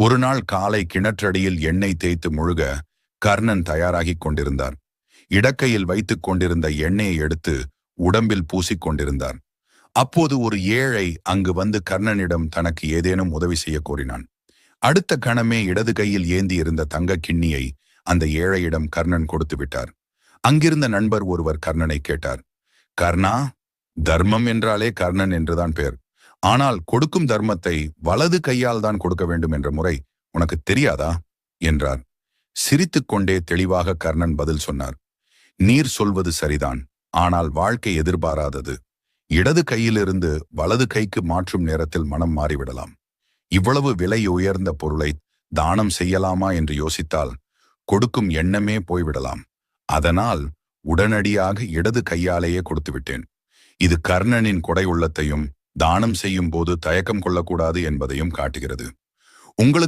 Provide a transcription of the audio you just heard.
ஒரு நாள் காலை கிணற்றடியில் எண்ணெய் தேய்த்து முழுக கர்ணன் தயாராகிக் கொண்டிருந்தார். இடக்கையில் வைத்துக் கொண்டிருந்த எண்ணெயை எடுத்து உடம்பில் பூசிக் கொண்டிருந்தார். அப்போது ஒரு ஏழை அங்கு வந்து கர்ணனிடம் தனக்கு ஏதேனும் உதவி செய்ய கோரினான். அடுத்த கணமே இடது கையில் ஏந்தி இருந்த தங்க கிண்ணியை அந்த ஏழையிடம் கர்ணன் கொடுத்து விட்டார். அங்கிருந்த நண்பர் ஒருவர் கர்ணனை கேட்டார். கர்ணா, தர்மம் என்றாலே கர்ணன் என்றுதான் பேர். ஆனால் கொடுக்கும் தர்மத்தை வலது கையால் தான் கொடுக்க வேண்டும் என்ற முறை உனக்கு தெரியாதா என்றார். சிரித்துக்கொண்டே தெளிவாக கர்ணன் பதில் சொன்னார். நீர் சொல்வது சரிதான், ஆனால் வாழ்க்கை எதிர்பாராதது. இடது கையிலிருந்து வலது கைக்கு மாற்றும் நேரத்தில் மனம் மாறிவிடலாம். இவ்வளவு விலை உயர்ந்த பொருளை தானம் செய்யலாமா என்று யோசித்தால் கொடுக்கும் எண்ணமே போய்விடலாம். அதனால் உடனடியாக இடது கையாலேயே கொடுத்து விட்டேன். இது கர்ணனின் கொடை உள்ளத்தையும் தானம் செய்யும் போது தயக்கம் கொள்ளக்கூடாது என்பதையும் காட்டுகிறது. உங்களுக்கு